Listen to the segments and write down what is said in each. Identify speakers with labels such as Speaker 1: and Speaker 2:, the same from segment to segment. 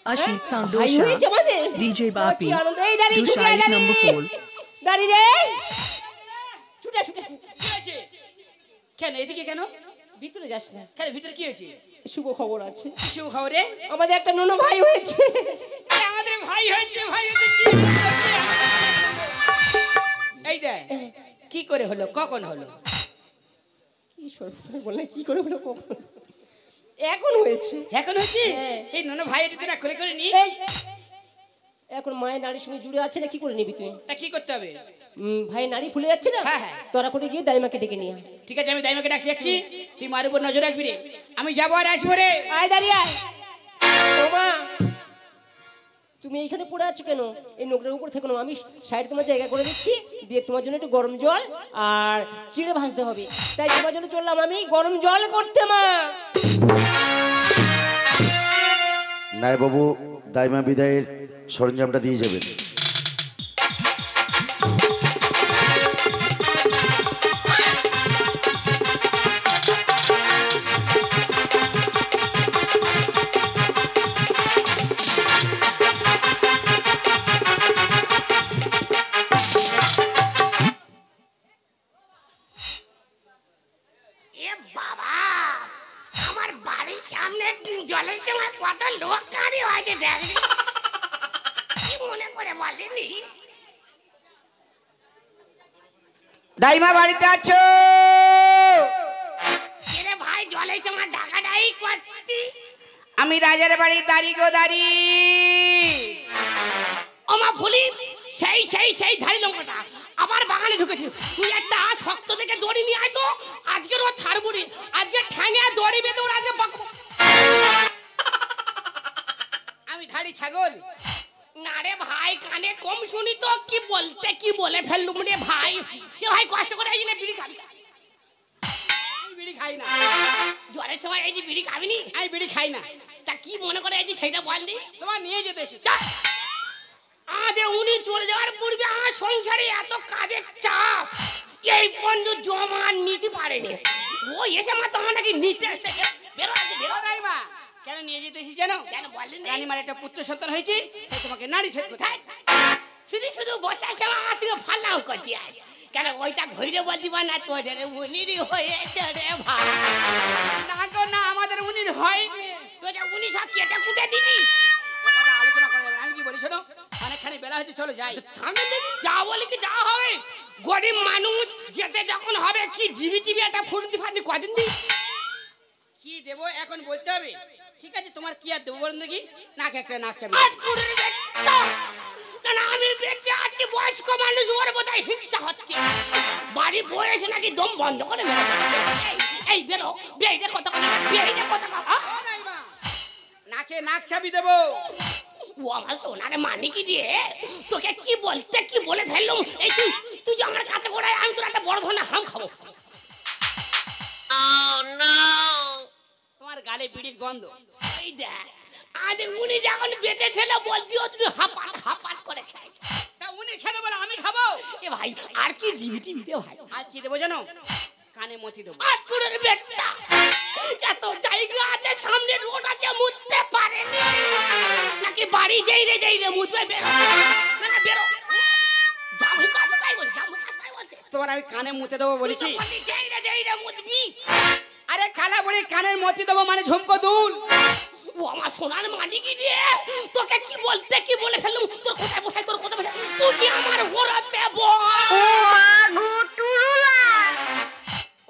Speaker 1: Ashit Sandosha, DJ Bapi, Dushai number 4.
Speaker 2: দাঁড়ি রে ছুটে ছুটে
Speaker 3: কেন এদিকে কেন
Speaker 2: ভিতরে যাস না
Speaker 3: কেন ভিতরে কি হয়েছে
Speaker 2: শুভ খবর আছে
Speaker 3: শুভ খবরে
Speaker 2: আমাদের একটা ননো ভাই হয়েছে
Speaker 3: আমাদের ভাই হয়েছে এই দেখ কি করে হলো কখন হলো
Speaker 2: কি সর্বনাশ বলে কি করে হলো কখন এখন হয়েছে
Speaker 3: এই ননো ভাই এটা তোরা খুলে করে নি
Speaker 2: এখন মায়ের নারীর সঙ্গে জুড়ে আছে না কি করে নিবি তুই
Speaker 3: তা কি করতে হবে
Speaker 2: ভাই নারী ফুলে যাচ্ছে না তোরা করে গিয়ে দাইমাকে ডেকে নিয়ে
Speaker 3: ঠিক আছে আমি দাইমাকে ডাকতে যাচ্ছি তুই মার উপর নজর রাখবি রে আমি যাবো আর আসবো রে
Speaker 2: আয় দাঁড়িয়ে আয় ও মা তুমি এইখানে পড়ে আছো কেন এই নোংরার উপর থেকো না আমি সাইড তোমার জায়গা করে দিচ্ছি দিয়ে তোমার জন্য একটু গরম জল আর চিড়ে ভাজতে হবে তাই তোমার জন্য চললাম আমি গরম জল করতে মা
Speaker 4: নাই বাবু দাইমা বিদায়ের সরঞ্জামটা দিয়ে যাবেন
Speaker 5: জলের সময় কত লোক গাড়ি হয়েছে দেখি মনে করে বলেনি
Speaker 3: দাইমা বাড়িতে আছো
Speaker 5: রে ভাই জলের সময় ডাকাডাই করতি
Speaker 3: আমি রাজার বাড়ি দাঁড়ি গো দাঁড়ি
Speaker 5: ওমা ভুলি সেই সেই সেই ধারি লঙ্কাটা আবার বাগানে ঢুকেছি তুই একটা শক্ত থেকে দড়ি নিয়ে আয় তো আজকে রোজ ছাড়বুড়ি আজকে ঠ্যাঙে দড়ি বেঁধে ওর আজকে
Speaker 3: আমি ধাড়ি ছাগল
Speaker 5: না রে ভাই কানে কম শুনি তো কি বলতে কি বলে ফেললুম রে ভাই এ ভাই কষ্ট করে এই যে বিড়ি খাবি
Speaker 3: বিড়ি খাই না
Speaker 5: জ্বরের সময় এই যে বিড়ি খাবি নি
Speaker 3: আমি বিড়ি খাই না
Speaker 5: তা কি মনে করে এই যে সেইটা বল দি
Speaker 3: তোমার নিয়ে যেতে এসেছি
Speaker 5: আদে উনি চলে যাওয়ার পূর্বে আমার সংসারে এত কাজের চাপ এই বন্ধু জমা নিতে পারেনি ও এসে মা তোমার নাকি নিতে এসেছে বেরো আগে বেরো
Speaker 3: নাই মা কেন নিয়ে যেতে এসেছি জানো
Speaker 5: কেন বললেন
Speaker 3: রানীমার একটা পুত্র সন্তান হয়েছে তোমাকে নারী ছেদ কোথায়
Speaker 5: শুধু শুধু বসার সময় আমার সঙ্গে ফাল্লাও করতে আসে কেন ওইটা ঘুরে বলতে পার না তোদের উনিরই হয়েছে রে ভাই
Speaker 3: না গো না আমাদের উনির হয়নি
Speaker 5: তোদের উনি সব কেটে কুটে দিলি
Speaker 3: কথা আলোচনা করা যাবে আমি কি বলি শোনো অনেকখানি বেলা হয়েছে চলো যাই
Speaker 5: থামে দেখি যা বলি কি যা হবে গরিব মানুষ যেতে যখন হবে কি জিবি টিভি একটা ফুটনি ফাটনি কদিন দিই
Speaker 3: কি দেব এখন বলতে হবে ঠিক আছে তোমার কি আর দেবো বলুন দেখি নাক একটা নাক চাবি
Speaker 5: না আমি বেঁচে আছি বয়স্ক মানুষ ওর বোধহয় হিংসা হচ্ছে বাড়ি বয়স নাকি দম বন্ধ করে মেরে এই বেরো বেরিয়ে কথা বেরিয়ে কথা
Speaker 3: নাকে নাক চাবি দেবো
Speaker 5: ও আমার সোনার মানে কি দিয়ে তোকে কি বলতে কি বলে ফেললুম এই তুই যে আমার কাছে করে আমি তোর একটা বড় ধরনের হাম খাবো
Speaker 3: তোমার গালে বিড়ির গন্ধ
Speaker 5: এই দেখ আরে উনি যখন বেঁচে ছিল বলতিও তুমি হাপাট হাপাট করে খাই
Speaker 3: তা উনি খেলে বলে আমি খাবো
Speaker 5: এ ভাই আর কি জিবিটি রে ভাই
Speaker 3: আর কি দেবো জানো কানে মতি দেবো
Speaker 5: আজকুরের বেটা এত জায়গা আছে সামনে রোড আছে মুততে পারেনি নাকি বাড়ি দেই রে মুতবে বেরো না না বেরো জামু কাছে তাই বল জামু কাছে তাই বলছে
Speaker 3: তোমার আমি কানে মুতে দেবো বলেছি
Speaker 5: দেই রে মুতবি
Speaker 3: আরে খালা বলি কানের মতি দেবো মানে ঝুমকো দুল
Speaker 5: ও আমার সোনার মালিক দিয়ে তোকে কি বলতে কি বলে ফেললুম তোর কোথায় বসাই তুই আমার ওরাতে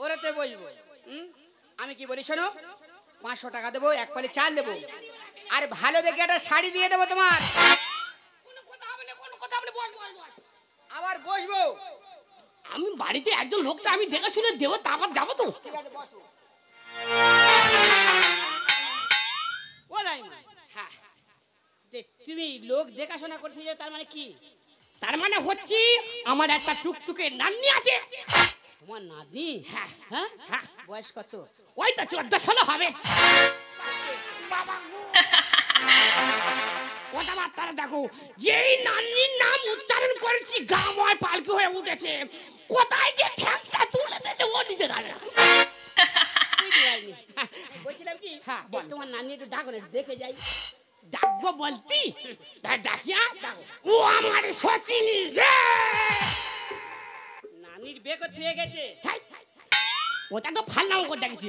Speaker 3: ওরাতে বসবো আমি কি বলি শোনো 500 টাকা দেবো এক পালি চাল দেবো আর ভালো দেখে একটা শাড়ি দিয়ে দেবো তোমার
Speaker 5: কোনো কথা হবে না বল
Speaker 3: আবার বসবো
Speaker 5: আমি বাড়িতে একজন লোকটা আমি দেখে শুনে দেবো তারপর যাবো তো
Speaker 3: ঠিক আছে বসো ও নাই হ্যাঁ তুমি লোক দেখাশোনা করতে যাও তার মানে কি
Speaker 5: তার মানে হচ্ছে আমার একটা টুকটুকে নাতনি আছে
Speaker 3: তোমার নাতনি
Speaker 5: হ্যাঁ
Speaker 3: হ্যাঁ
Speaker 5: হ্যাঁ
Speaker 3: বয়স কত
Speaker 5: ওই তো 14 সাল হবে বাবা কথাবার্তা দেখো যেই নাতনির নাম উচ্চারণ করেছি গাময় পালকি হয়ে উঠেছে কোথায় যে ঠ্যাংটা তুলে দিতে ও নিজে জানে না
Speaker 3: বলছিলাম কি তোমার নাতনি একটু ডাকো না দেখে যাই
Speaker 5: ডাকবো বলতি ডাকিয়া ও আমার সতিনী রে
Speaker 3: নানির বে করতে হয়ে গেছে।
Speaker 5: ওটা তো ভাল নাম করে ডাকছি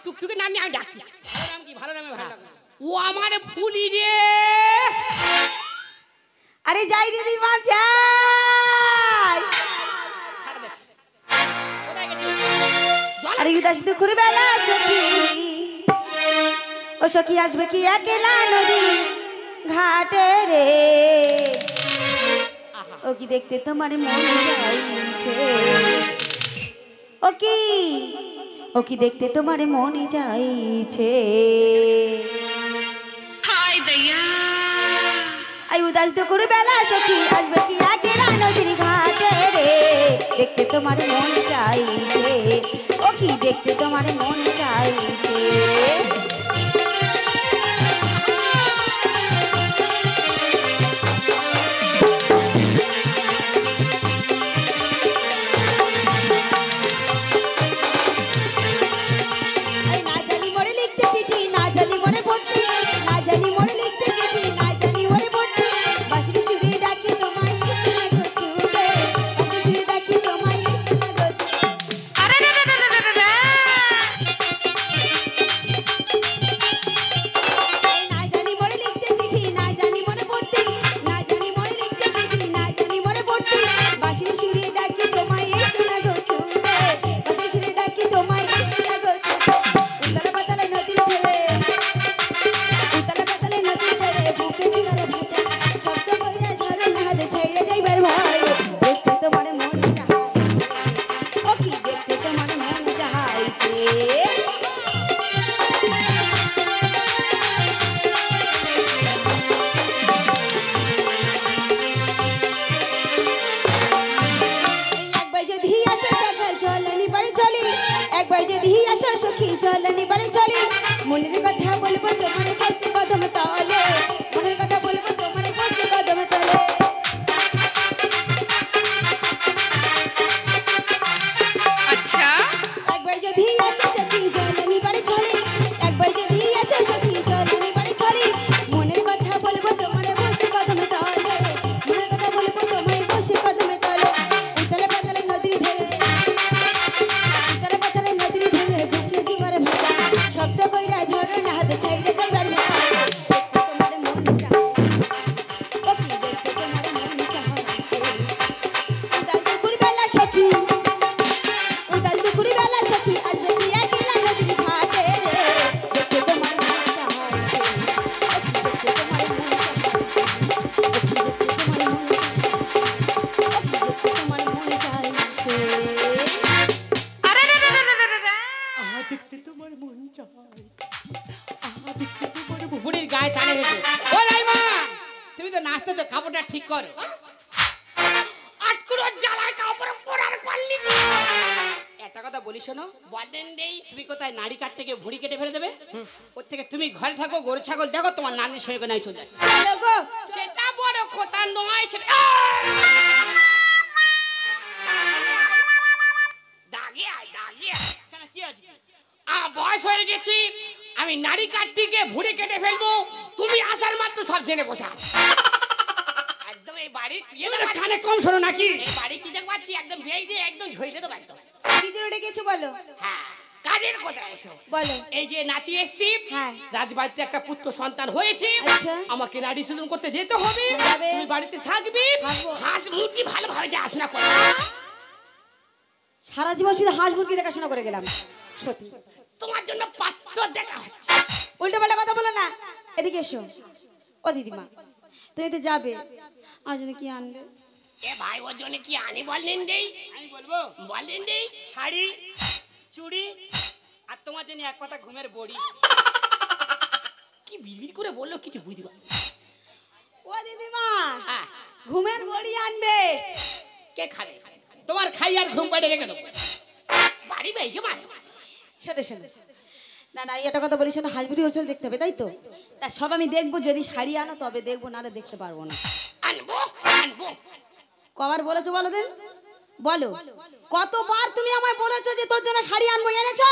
Speaker 5: টুকটুকে নাম আমি ডাকতিস।
Speaker 3: ভালো নাম কি? ভালো নামে ভালো লাগে।
Speaker 5: ও আমার ফুলি রে।
Speaker 1: আরে যাই দিদিমা যাই।
Speaker 5: সারা দেশ
Speaker 3: কোথায় গেছে?
Speaker 1: আরে উদাস দুপুর বেলা সখী ও সখী আসবে কি একলা নদী ঘাটে রে ও কি দেখতে তোমার মন চাইছে ও কি দেখতে তোমার মন চাইছে
Speaker 6: হায় দয়া
Speaker 1: আই উদাস দুপুর বেলা সখী আসবে কি একলা নদীর ঘাটে রে দেখতে তোমার মন চাইছে ও কি দেখতে তোমার মন চাইছে
Speaker 5: বুড়ির গায়ে টানে গেছে। ও রাইমা তুমি তো নাচতেছো, কাপড়টা ঠিক করো। আটকুড়ো জ্বালায় কাপড় পরার করলি।
Speaker 3: একটা কথা বলি শোনো,
Speaker 5: বলেন দেই
Speaker 3: তুমি কোথায় নাড়ি কাটতে গিয়ে ভুঁড়ি কেটে ফেলে দেবে? ওর থেকে তুমি ঘরে থাকো, গরু ছাগল দেখো, তোমার নানির সঙ্গে নাই চলে যায়।
Speaker 5: সেটা বড় কথা নয়, সেটা দাগে আয় দাগে আয়।
Speaker 3: কেন কি আছে?
Speaker 5: বয়স হয়ে গেছি, আমি নারী কাটতে গিয়ে ভুঁড়ি কেটে ফেলবো, তুমি আসার মাত্র সব জেনে বসা। একদম এই বাড়ি
Speaker 3: কানে কম শোনো নাকি?
Speaker 5: এই বাড়ি কি দেখ পাচ্ছি, একদম বেই দিয়ে একদম ঝইলে দেবো একদম।
Speaker 1: কি জন্য ডেকেছো বলো?
Speaker 5: হ্যাঁ, কাজের কথা এসো
Speaker 1: বলো।
Speaker 5: এই যে নাতি এসছি,
Speaker 1: হ্যাঁ।
Speaker 5: রাজবাড়িতে একটা পুত্র সন্তান হয়েছে,
Speaker 1: আচ্ছা।
Speaker 5: আমাকে নারী সিজন করতে যেতে হবে।
Speaker 1: যাবে।
Speaker 5: তুমি বাড়িতে থাকবি,
Speaker 1: থাকবো।
Speaker 5: হাঁস মুরগি ভালোভাবে দেখাশোনা করবে।
Speaker 1: সারা জীবন শুধু হাঁস মুরগি দেখাশোনা করে গেলাম। সত্যি
Speaker 5: তোমার জন্য পাত্র দেখা হচ্ছে।
Speaker 1: উল্টো পাল্টা কথা বলো না, এদিকে এসো। ও দিদিমা, তুমি তো যাবে, আজ কি আনবে?
Speaker 5: এ ভাই, ওর জন্য কি আনি বললেন দেই?
Speaker 3: আমি বলবো
Speaker 5: বললেন দেই
Speaker 3: শাড়ি, চুড়ি, আর তোমার জন্য এক পাতা ঘুমের বড়ি।
Speaker 5: কি বিড়বিড় করে বললো, কিছু বুঝতে পারছি না।
Speaker 1: ও দিদিমা,
Speaker 5: হ্যাঁ,
Speaker 1: ঘুমের বড়ি আনবে।
Speaker 5: কে খাবে? তোমার খাই আর ঘুম পাড়ে রেখে দেবো। বাড়ি বাইকে মারো।
Speaker 1: শোনো শোনো, না না এটা কথা বলিস না, হাঁস মুরগি ওচল দেখতে হবে, তাই তো? তা সব আমি দেখবো, যদি শাড়ি আনো তবে দেখবো, নাহলে দেখতে পারবো না।
Speaker 5: আনবো আনবো।
Speaker 1: কবার বলেছো বলো দিন, বলো কতবার তুমি আমায় বলেছো যে তোর জন্য শাড়ি আনবো, এনেছো?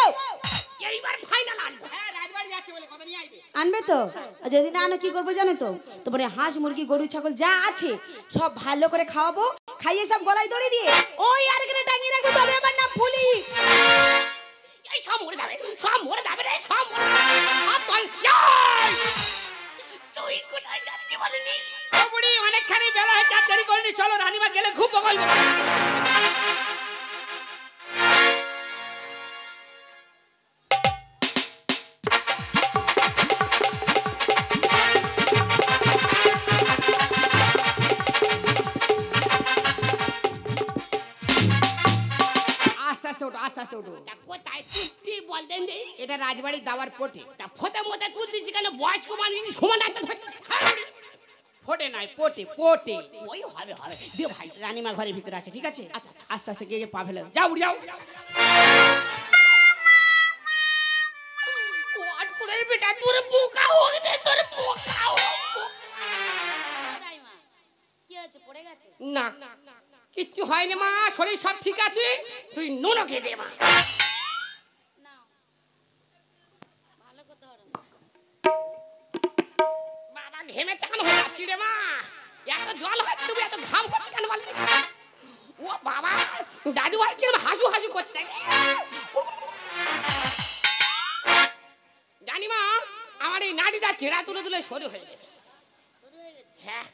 Speaker 5: এইবার ফাইনাল আনবো।
Speaker 3: হ্যাঁ, রাজবাড়ি
Speaker 5: যাচ্ছে বলে কথা নিয়ে আইবে।
Speaker 1: আনবে তো? আর যদি না আনো কি করবো জানো তো? তোমার এই হাঁস মুরগি গরু ছাগল যা আছে সব ভালো করে খাওয়াবো, খাইয়ে সব গলায় দড়ি দিয়ে ওই আর এখানে টাঙিয়ে রাখবো, তবে আমার নাম ফুলি।
Speaker 5: এই সব মরে যাবে, সব মরে যাবে রে, সব মরে যাবে। সব তুই তুই কোথায় যাচ্ছি বলিনি?
Speaker 3: ও বুড়ি অনেকখানি বেলা হয়েছে, আর দেরি করিনি, চলো রানীমা গেলে খুব বকাই দেবে। আস্তে আস্তে ওঠো, আস্তে আস্তে ওঠো।
Speaker 5: তা কোথায় তুই বল দেন দে।
Speaker 3: এটা রাজবাড়ির দাবার পটে।
Speaker 5: তা ফতে মতে তুলতেছি কেন? বয়স্ক মানুষ সমান একটা থাকে। হ্যাঁ বুড়ি।
Speaker 3: ফটে নাই, পটে পটে।
Speaker 5: ওই হবে হবে দে ভাই।
Speaker 3: রানীমা ঘরের ভিতরে আছে, ঠিক আছে? আস্তে আস্তে গিয়ে পা ফেলে যাও, বুড়ি যাও।
Speaker 5: ওয়াট করে বেটা তোর বোকা হোক দে, তোর বোকা হোক।
Speaker 6: রাইমা কি হয়েছে, পড়ে গেছে?
Speaker 5: না কিচ্ছু হয়নি মা, শরীর সব ঠিক আছে। তুই নুনো খেয়ে দে মা।
Speaker 6: না ভালো করতে হবে।
Speaker 5: বাবা ঘেমে চান হয়ে যাচ্ছি রে মা। এত জল হয় তুমি এত ঘাম হচ্ছে কেন বল? ও বাবা দাদু ভাই কিরম হাসু হাসু করছে দেখ। জানি মা আমার এই নাড়িটা চেরা তুলে তুলে সরু হয়ে গেছে।
Speaker 6: শুরু হয়ে গেছে।
Speaker 5: হ্যাঁ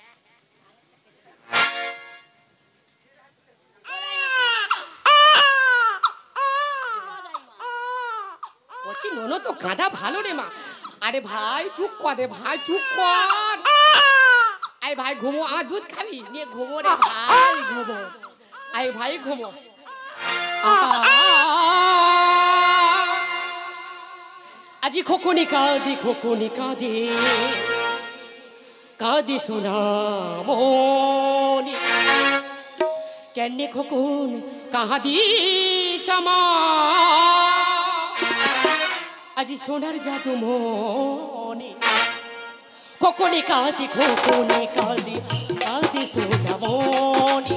Speaker 5: বলছি নোনো তো গাঁদা ভালো রে মা। আরে ভাই চুপ কর রে ভাই, চুপ কর। আরে ভাই ঘুমো, আমার দুধ খাবি নিয়ে ঘুমো রে ভাই, ঘুমো। আরে ভাই ঘুমো। আজি খোকনি কাঁদি, খোকনি কাঁদি, কাঁদি সোনামণি। কেন খোকন কাঁদি সমা, আজি সোনার জাদু মনে। খোকনি কাঁদি, খোকনি কাঁদি, কাঁদি সোনামণি।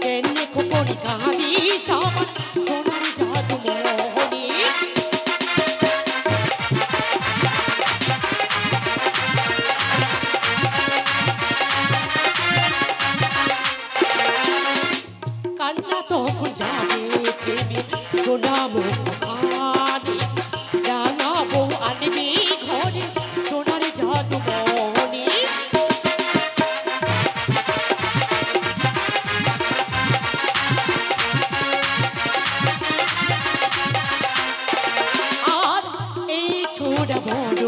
Speaker 5: কেন খোকনি কাঁদি সমা, সোনার জাদু মনে। কান্না তখন যাবে প্রেমে সোনা মুখানি। রাঙা বউ আনবি ঘরে সোনার জাদু মনে। আর এই ছোড়া বড়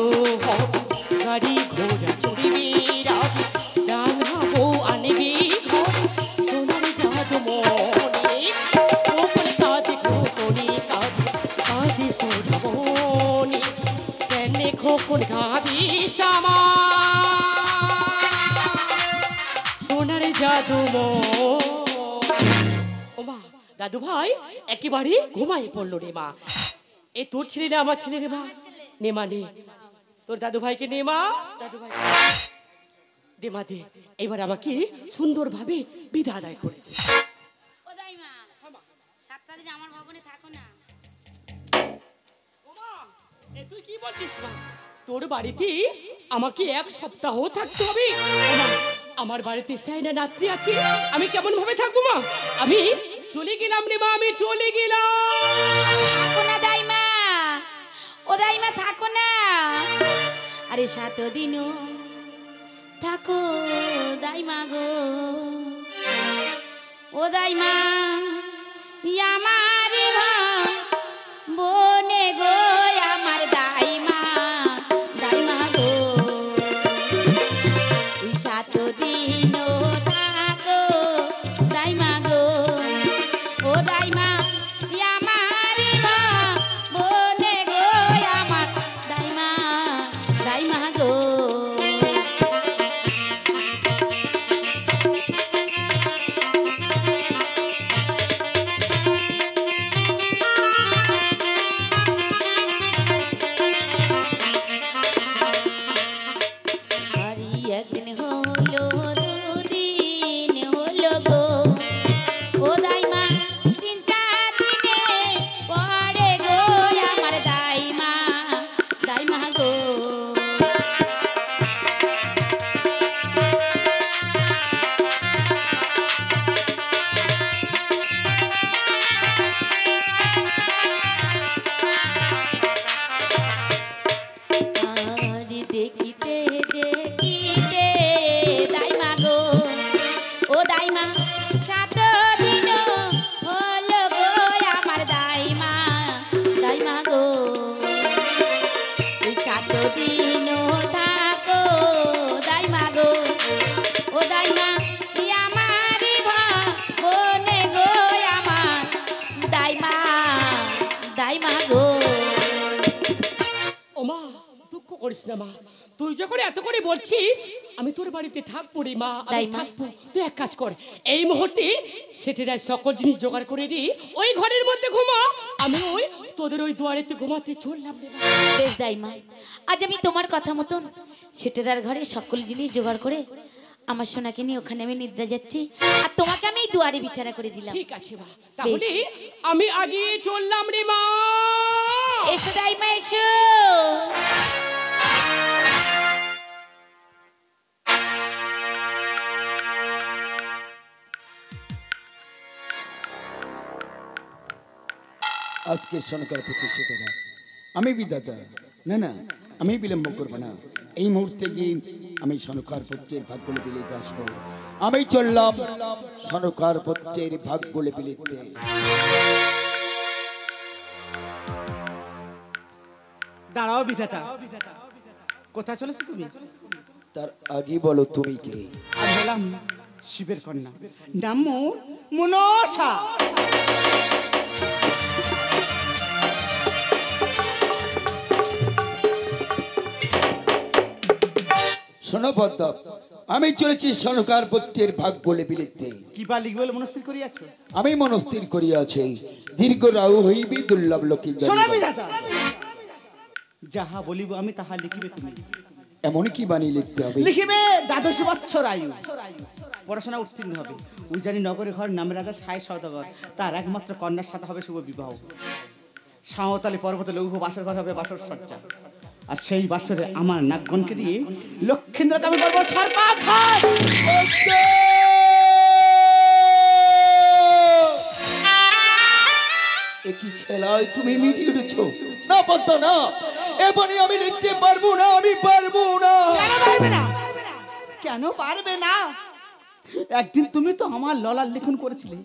Speaker 5: হবে, গাড়ি ঘোড়া চড়বি রাবি। রাঙা বউ আনবি ঘরে সোনার জাদু মনে। খোকনি কাঁদি, খোকনি কাঁদি, কাঁদি সোনামণি। কেন খোকন কাঁদি শ্যামা, সোনার জাদু ও মা। দাদু ভাই একেবারে ঘুমাই পড়লো রে মা। এ তোর ছেলে না আমার ছেলে রে মা? নে মা নে, তোর দাদু ভাইকে নে মা। দাদু ভাই দে মা দে, এবার আমাকে সুন্দরভাবে বিধা আদায় করে দে।
Speaker 6: ও দাইমা 7 তারিখে আমার ভবনে থাকো না।
Speaker 5: তুই কি বলছিস মা? তোর বাড়িতে আমাকে 1 সপ্তাহ থাকতে হবে। ও মা, আমার বাড়িতে সাইনা রাত্রি আছে, আমি কেমন ভাবে থাকবো মা? আমি চলে গেলাম রে মা, আমি চলে গেলাম।
Speaker 6: থাকো না দাইমা, ও দাইমা থাকো না। আরে 7 দিনও থাকো দাইমা গো। ও দাইমা আমার বনে গো, আমার দাইমা, দাইমা গো। 7 দিনও থাকো দাইমা গো। ও দাইমা আমার বনে গো, আমার দাইমা, দাইমা গো। আরে একদিন হলো, দুদিন হলো গো। ও দাইমা 3-4 দিনে পরে গো, আমার দাইমা, দাইমা গো।
Speaker 5: করিস না মা, তুই যখন এত করে বলছিস আমি তোর বাড়িতে থাকবো রে মা, আমি
Speaker 6: দাইমা।
Speaker 5: থাকবো। তুই এক কাজ কর, এই মুহূর্তে সেটার সকল জিনিস জোগাড় করে দি, ওই ঘরের মধ্যে ঘুমা, আমি ওই তোদের ওই দুয়ারেতে ঘুমাতে চললাম রে মা।
Speaker 6: বেশ দাইমা, আজ আমি তোমার কথা মতন সেটেরার ঘরে সকল জিনিস জোগাড় করে আমার সোনাকে নিয়ে ওখানে আমি নিদ্রা যাচ্ছি, আর তোমাকে আমি এই দুয়ারে বিছানা করে দিলাম।
Speaker 5: ঠিক আছে মা, তাহলে আমি আগে চললাম রে মা।
Speaker 6: এসো দাইমা এসো।
Speaker 7: আজকে সনকার প্রতিষ্ঠিত না, আমি বিধাতা, না না আমি বিলম্ব করবো না, এই মুহূর্তে গিয়ে আমি সনকার পত্রের ভাগ্যলিপি লিখে আসবো। আমি চললাম সনকার পত্রের ভাগ্যলিপি লিখতে।
Speaker 3: দাঁড়াও বিধাতা, কোথায় চলেছো তুমি?
Speaker 7: তার আগে বলো তুমি কে?
Speaker 3: আমি হলাম শিবের কন্যা, নাম মোর মনসা।
Speaker 7: শোনো পদ্ম, আমি চলেছি সনকার পত্রের ভাগ্যলিপি লিখতে।
Speaker 3: কি বা লিখবে বলে মনস্থির করিয়াছো?
Speaker 7: আমি মনস্থির করিয়াছি দীর্ঘ রাহু হইবে দুর্লভ লোকে।
Speaker 3: শোনো বিধাতা, যাহা বলিব আমি তাহা লিখিবে তুমি।
Speaker 7: এমন কি বাণী লিখতে হবে?
Speaker 3: লিখিবে 12 বৎসর আয়ু, পড়াশোনা উত্তীর্ণ হবে, উজানি নগরের ঘর নামে রাজা সাই সওদাগর, তার একমাত্র কন্যার সাথে হবে শুভ বিবাহ। সাঁওতালি পর্বতে লৌহ বাসর ঘর হবে বাসর সজ্জা, আর সেই বাসরে আমার নাগগণকে দিয়ে লক্ষেন্দ্রকে আমি করবো সর্বাঘাত।
Speaker 7: একই খেলায় তুমি মিটিয়ে উঠেছো? না পদ্ম না, এবারে আমি লিখতে পারবো না, আমি পারবো না।
Speaker 3: কেন পারবে না? একদিন তুমি তো আমার ললার লেখন করেছিলে,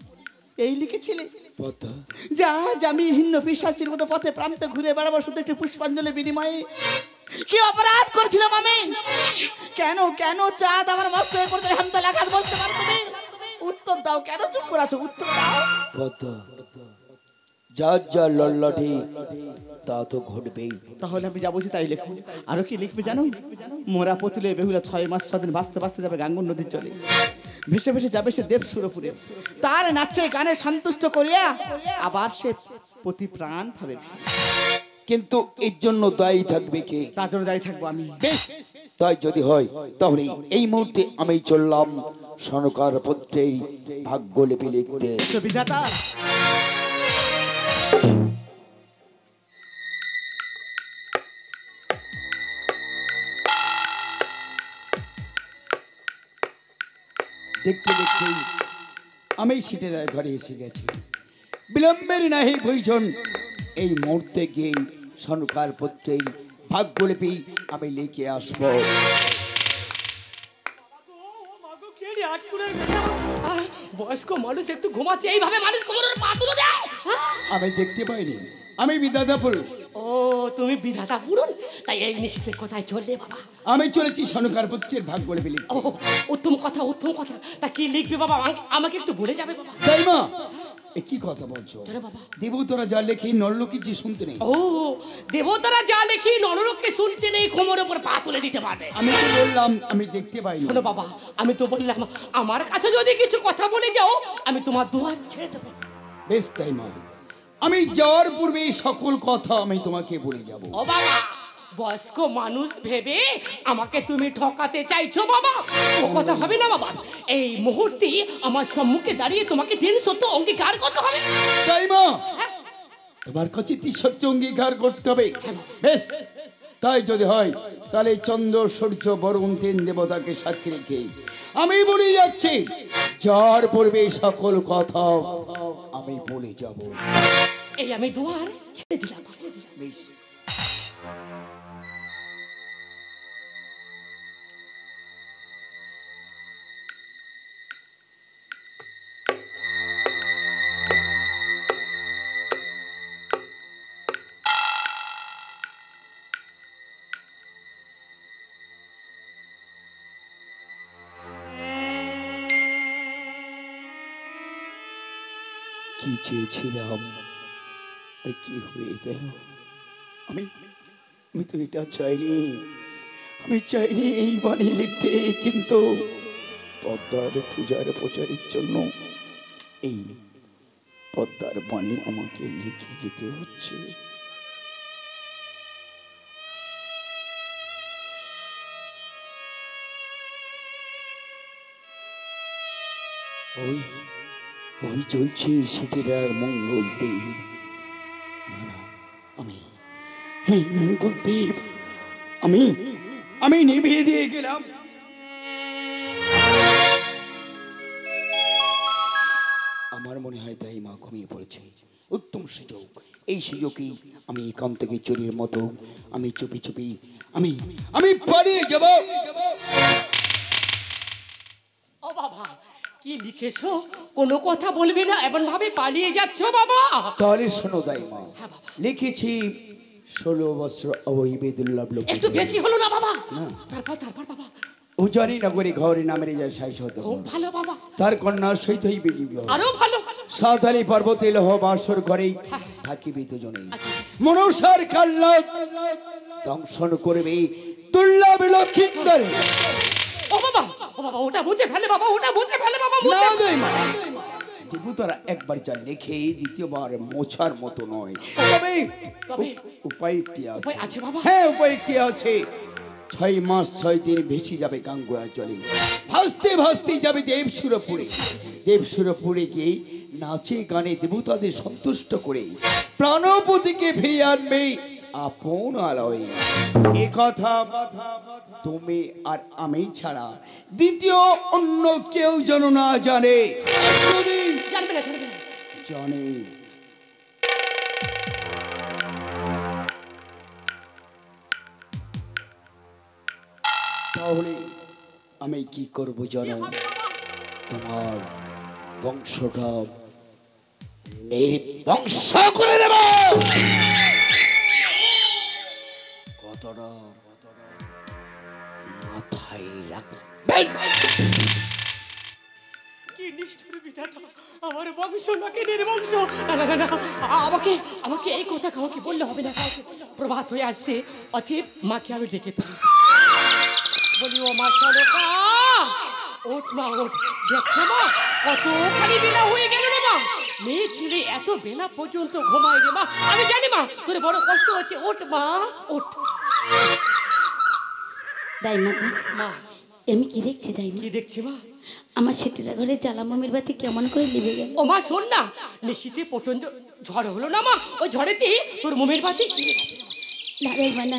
Speaker 3: এই লিখেছিলে
Speaker 7: পদ্ম,
Speaker 3: যা আমি ভিন্ন পিশাচির মতো পথে প্রান্তে ঘুরে বেড়াবো শুধু একটি পুষ্পাঞ্জলির বিনিময়ে। কি অপরাধ করেছিলাম আমি? কেন কেন চাঁদ আমার মস্ত হয়ে পড়তে হামতা লাগাত বলতে পারো তুমি? উত্তর দাও, কেন চুপ করে আছো? উত্তর দাও।
Speaker 7: পদ্ম, যার যা লল্লাঠি তা তো ঘটবেই।
Speaker 3: তাহলে আমি যা বলছি তাই লেখো। আরো কি লিখবে জানো? মোরা পতুলে বেহুলা 6 মাস 6 দিন বাঁচতে বাঁচতে যাবে গাঙ্গন নদীর জলে, ভেসে ভেসে যাবে সে দেব সুরপুরে, তার নাচে গানে সন্তুষ্ট করিয়া আবার সে প্রতি প্রাণ পাবে।
Speaker 7: কিন্তু এর জন্য দায়ী থাকবে কে?
Speaker 3: তার জন্য দায়ী থাকবো আমি।
Speaker 7: বেশ, তাই যদি হয় তাহলে এই মুহূর্তে আমি চললাম সনকার পত্রের ভাগ্যলিপি লিখতে।
Speaker 3: বিধাতা,
Speaker 7: দেখতে দেখতে আমি সিটের ঘরে এসে গেছি। বিলম্বের নাহি ভৈজন, এই মুহূর্তে গিয়ে সনকার পত্রের ভাগ্যলিপি আমি লিখে আসবো।
Speaker 5: বয়স্ক মানুষ একটু ঘুমাচ্ছে, এইভাবে মানুষ কোমরের পা তুলে দেয়?
Speaker 7: আমি দেখতে পাইনি, আমি বিধাতা পুরুষ।
Speaker 5: ও তুমি বিধাতা পুরুষ, তাই এই নিশ্চিতের কোথায় চললে বাবা?
Speaker 7: আমি চলেছি সনকার পত্রের ভাগ্যলিপি লিখতে।
Speaker 5: ও উত্তম কথা, উত্তম কথা। তা কি লিখবে বাবা, আমাকে একটু বলে যাবে বাবা?
Speaker 7: তাই মা, এ কি কথা বলছো?
Speaker 5: কেন বাবা?
Speaker 7: দেবতারা যা লেখে নরলোকে যে শুনতে নেই।
Speaker 5: ও দেবতারা যা লেখি নরলোকে শুনতে নেই, কোমরের উপর পা তুলে দিতে পারবে।
Speaker 7: আমি তো বললাম আমি দেখতে পাইনি।
Speaker 5: শোনো বাবা, আমি তো বললাম আমার কাছে যদি কিছু কথা বলে যাও আমি তোমার দুয়ার ছেড়ে দেবো।
Speaker 7: বেশ তাই মা, আমি যাওয়ার পূর্বে সকল কথা আমি তোমাকে বলে যাব।
Speaker 5: ও বাবা, বয়স্ক মানুষ ভেবে আমাকে তুমি ঠকাতে চাইছো বাবা? ও কথা হবে না বাবা, এই মুহূর্তে আমার সম্মুখে দাঁড়িয়ে তোমাকে দিন সত্য অঙ্গীকার করতে হবে।
Speaker 7: তাই মা, তোমার কাছে সত্য অঙ্গীকার করতে হবে। বেশ, তাই যদি হয় তাহলে চন্দ্র সূর্য বরুণ 3 দেবতাকে সাক্ষী রেখে আমি বলে যাচ্ছি, যার পূর্বে সকল কথা আমি বলে যাব।
Speaker 5: এই আমি দুয়ার ছেড়ে দিলাম।
Speaker 7: বেশ, কি চেয়েছিলাম আর কি হয়ে গেল? আমি তো এটা চাইনি। আমি চাইনি এই বাণী লিখতে, কিন্তু পদ্মার পূজার প্রচারের জন্য এই পদ্মার বাণী আমাকে লিখে যেতে হচ্ছে। ওই ওই চলছে সেটির আর মঙ্গল দেব। আমি এই মঙ্গল দেব আমি আমি নিভিয়ে দিয়ে গেলাম। আমার মনে হয় তাই মা ঘুমিয়ে পড়েছে। উত্তম সুযোগ, এই সুযোগেই আমি এখান থেকে চোরের মতো আমি চুপি চুপি আমি আমি পালিয়ে যাব।
Speaker 5: ও বাবা, কি লিখেছো? কোনো কথা বলবি না, এমন ভাবে পালিয়ে যাচ্ছ বাবা?
Speaker 7: তাহলে শোনো দাইমা, লিখেছি 16 বছর অবহিবে দুর্লভ লোক।
Speaker 5: একটু বেশি হলো না বাবা? তারপর তারপর বাবা?
Speaker 7: উজানি নগরে ঘরে নামে যায় 60
Speaker 5: খুব ভালো বাবা।
Speaker 7: তার কন্যা সহিতই বিবাহ।
Speaker 5: আরো ভালো।
Speaker 7: সাঁওতালি পর্বতে লহ বাসর ঘরে থাকিবি দুজনেই। মনসার কাল্লা দংশন করবে দুর্লভ লক্ষিন্দরে।
Speaker 5: ও বাবা, ও বাবা, ওটা মুছে ফেলে বাবা, ওটা মুছে ফেলে বাবা।
Speaker 7: না দাইমা, দেবতারা একবার যা লেখে দ্বিতীয়বার মোছার মতো নয়। তবে উপায় একটি আছে।
Speaker 5: উপায় আছে বাবা?
Speaker 7: হ্যাঁ, উপায় একটি আছে। 6 মাস 6 দিন ভেসে যাবে গাঙ্গুয়া জলে, ভাসতে ভাসতে যাবে দেবসুরপুরে। দেবসুরপুরে গিয়ে নাচে গানে দেবতাদের সন্তুষ্ট করে প্রাণপতিকে ফিরিয়ে আনবে আপন আলয়ে। এ কথা তুমি আর আমি ছাড়া দ্বিতীয় অন্য কেউ যেন না জানে।
Speaker 5: জানবে না, জানবে না।
Speaker 7: জানে তাহলে আমি কি করব জানো? তোমার বংশটা নির্বংশ করে দেব। কতটা মাথায় রাখবেন।
Speaker 5: কি নিষ্ঠুর বিধাতা, আমার বংশ নাকি নির্বংশ? না না না না, আমাকে আমাকে এই কথা কাউকে বললে হবে না। কাউকে প্রভাত হয়ে আসছে, অতএব মাকে আমি ডেকে তুলি। বলি, ও মা সরকা, ওঠ মা ওঠ। দেখো মা, কতখানি বেলা হয়ে গেল রে মা। মেয়ে ছেলে এত বেলা পর্যন্ত ঘুমায় রে মা। আমি জানি মা তোর বড় কষ্ট হচ্ছে। ওঠ মা ওঠ।
Speaker 6: দাইমা গো,
Speaker 5: মা,
Speaker 6: আমি কি দেখছি দাইমা?
Speaker 5: কি দেখছি মা?
Speaker 6: আমার সেটিরা ঘরে জ্বালা মমির বাতি কেমন করে লিবে গেল।
Speaker 5: ও মা শোন না, নিশীতে প্রচন্ড ঝড় হলো না মা, ওই ঝড়েতে তোর মোমের বাতি নিভে গেছে।
Speaker 6: না দাইমা না,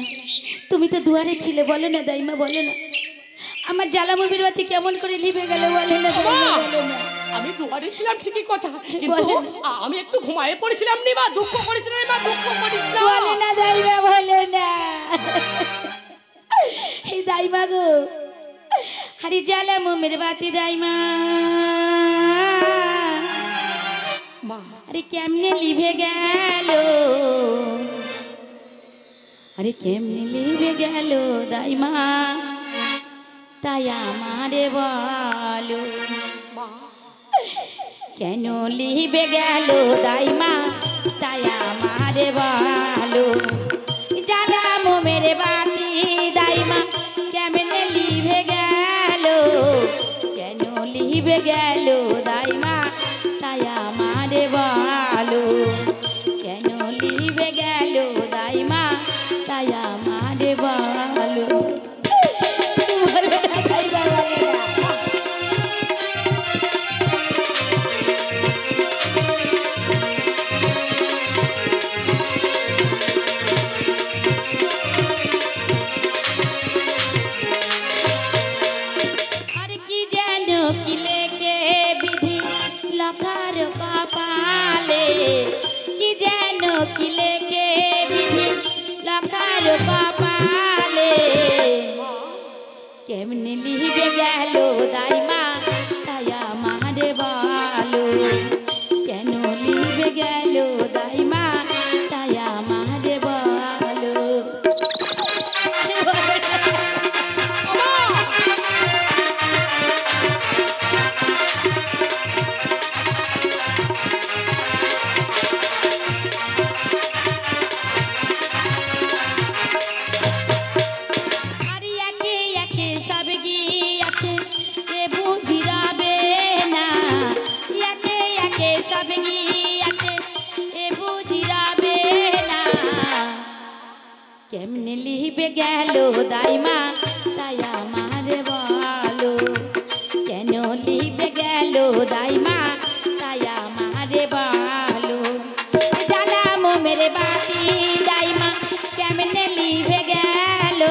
Speaker 6: তুমি তো দুয়ারে ছিলে, বলো না দাইমা, বলো না আমার জ্বালা মমির বাতি কেমন করে লিবে গেল, বলো না দাইমা, বলো না।
Speaker 5: আমি দুয়ারে ছিলাম ঠিকই কথা, কিন্তু আমি একটু ঘুমায়ে পড়েছিলাম নি মা। দুঃখ করিস না রে মা, দুঃখ করিস না।
Speaker 6: বলো না দাইমা, বলো না। এই দাইমা গো, আরে জ্বালা মমির বাতি দাইমা,
Speaker 5: মা
Speaker 6: আরে কেমনে লিভে গেল, আরে কেমনে লিভে গেল দাইমা, তাই আমারে বলো কেন লিভে গেল দাইমা, তাই আমারে বলো জ্বালা মোমের বাতি দাইমা কেমনে লিভে গেল, কেন লিভে গেল দাইমা, তাই আমারে বলো কেন লিভে গেল দাইমা, তাই আমারে বলো। আরে কি যেন কি লেখে বিধি লখার কপালে, কি যেন কি লেখে বিধি লখার কপালে, কেমনে লিবে গেল দাইমা, তাই আমারে বলো কেন লিবে গেল দাইমা, তাই আমারে বলো। আরে এক লিবে গেল দাইমা তাই আমারে বলো কেন লিবে গেল দাইমা তাই আমারে বলো জ্বালামো মেরে বাতি দাইমা কেমনে লিবে গেল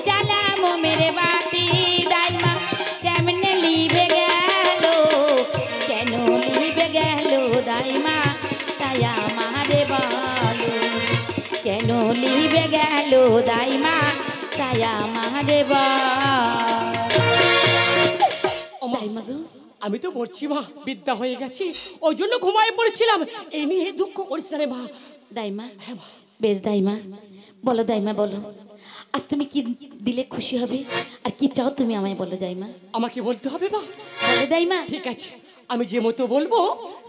Speaker 6: জ্বালামো মেরে বাতি দাইমা কেমনে লিবে গেল কেন লিবে গেল দাইমা তাই আমারে বলো কেন লিবে গেল দাইমা তাই আমারে দাইমা গো
Speaker 5: আমি তো বলছি মা বিদ্যা হয়ে গেছে ওই জন্য ঘুমায় পড়েছিলাম এই নিয়ে দুঃখ করিস না রে মা।
Speaker 6: দাইমা বেশ দাইমা বলো দাইমা বলো আজ তুমি কি দিলে খুশি হবে আর কি চাও তুমি আমায় বলো দাইমা
Speaker 5: আমাকে বলতে হবে মা।
Speaker 6: বলো দাইমা
Speaker 5: ঠিক আছে আমি যে মতো বলবো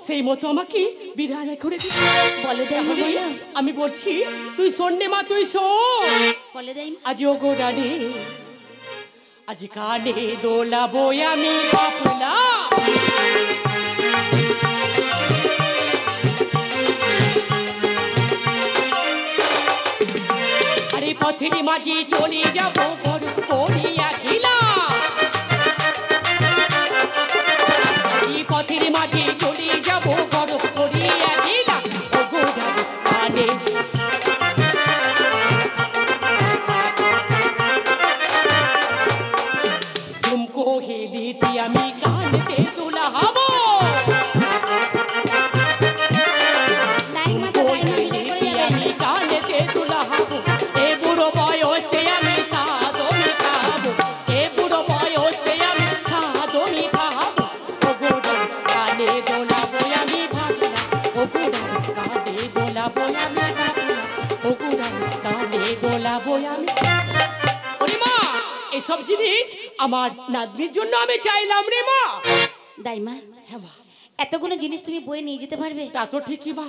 Speaker 5: সেই মতো আমাকে বিধান করে দিবি।
Speaker 6: বলো দাইমা বলো
Speaker 5: আমি বলছি তুই শোন নে মা তুই শোন।
Speaker 6: বলো দাইমা
Speaker 5: আজ ও গোডানে আজ কানে দোলাবো আমি পাপলা আরে পথের মাঝে চলে যাবো বড় করিয়া খিলা পথের মাঝে চলে যাবো বড় করিয়া খিলা ও গোডানে কানে तुमको हेली दिया मी कानते तुला हवो तुमको हेली दिया मी कानते तुला हवो ए बुढ़ो बयसे आमी सादो मिठाबो ए बुढ़ो बयसे आमी सादो मिठाबो ओ गोडा काने दोला बोया मी भागला ओ गोडा काने दोला बोया मी भागला ओ गोडा काने दोला बोया मी এসব জিনিস আমার নাতনির জন্য আমি চাইলাম রে মা।
Speaker 6: দাইমা
Speaker 5: হ্যাঁ মা
Speaker 6: এতগুলো জিনিস তুমি বয়ে নিয়ে যেতে পারবে
Speaker 5: তা তো ঠিকই মা।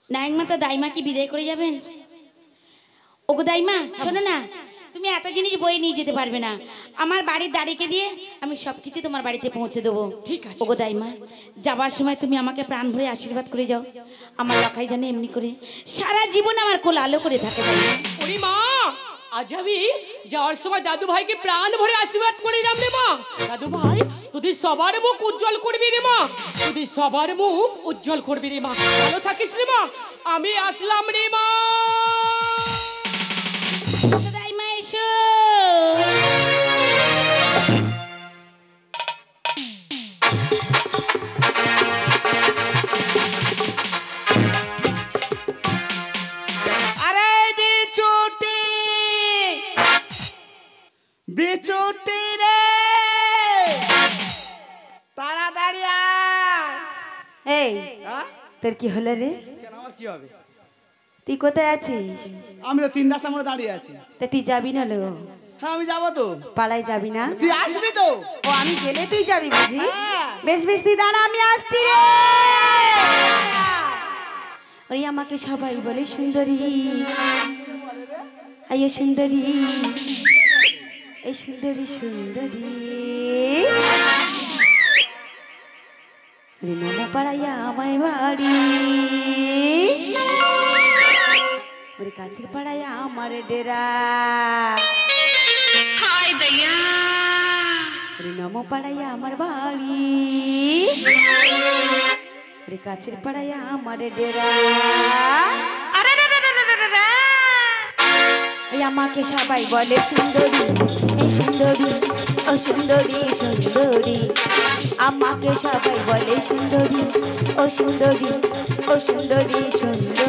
Speaker 6: নায়ক মাতা দাইমা কি বিদায় করে যাবেন ওগো দাইমা শোনো না তুমি এত জিনিস বয়ে নিয়ে যেতে পারবে না আমার বাড়ির দাঁড়িয়ে দিয়ে আমি সবকিছু তোমার বাড়িতে পৌঁছে দেবো
Speaker 5: ঠিক আছে।
Speaker 6: ওগো দাইমা যাবার সময় তুমি আমাকে প্রাণ ভরে আশীর্বাদ করে যাও আমার লখাই জানে এমনি করে সারা জীবন আমার কোল আলো করে থাকে দাইমা
Speaker 5: ওরে মা আজ আমি যাওয়ার সময় দাদু ভাইকে প্রাণ ভরে আশীর্বাদ করে দিলাম রে মা। দাদু ভাই তোদের সবার মুখ উজ্জ্বল করবি রে মা তোদের সবার মুখ উজ্জ্বল করবি রে মা ভালো থাকিস রে মা আমি আসলাম রে মা।
Speaker 6: দাইমা এসো
Speaker 3: আরে বিচুটি বিচুটি রে তাড়াতাড়ি আয়।
Speaker 1: এই
Speaker 3: হ্যাঁ?
Speaker 1: তোর কি হলো রে
Speaker 3: কেন আমার কি হবে?
Speaker 1: তুই কোথায় আছিস
Speaker 3: আমি তো 3 রাস্তার মধ্যে দাঁড়িয়ে আছি।
Speaker 1: তা তুই যাবি না লো
Speaker 3: হ্যাঁ আমি যাবো তো।
Speaker 1: পাড়ায় যাবি না
Speaker 3: তুই আসবি তো?
Speaker 1: ও আমি গেলে তুই যাবি বুঝি
Speaker 3: হ্যাঁ।
Speaker 1: বেশ বেশ তুই দাঁড়া আমি আসছি রে ওই আমাকে সবাই বলে সুন্দরী আইয়ে সুন্দরী এই সুন্দরী সুন্দরী নামো পাড়াইয়া আমার বাড়ি ওরে কাছের পাড়াইয়া আমার ডেরা ওরে নমো পাড়াইয়া আমার বাড়ি ওরে কাছের পাড়াইয়া আমার ডেরা এই আমাকে সবাই বলে সুন্দরী এই সুন্দরী ও সুন্দরী সুন্দরী আমাকে সবাই বলে সুন্দরী ও সুন্দরী ও সুন্দরী সুন্দরী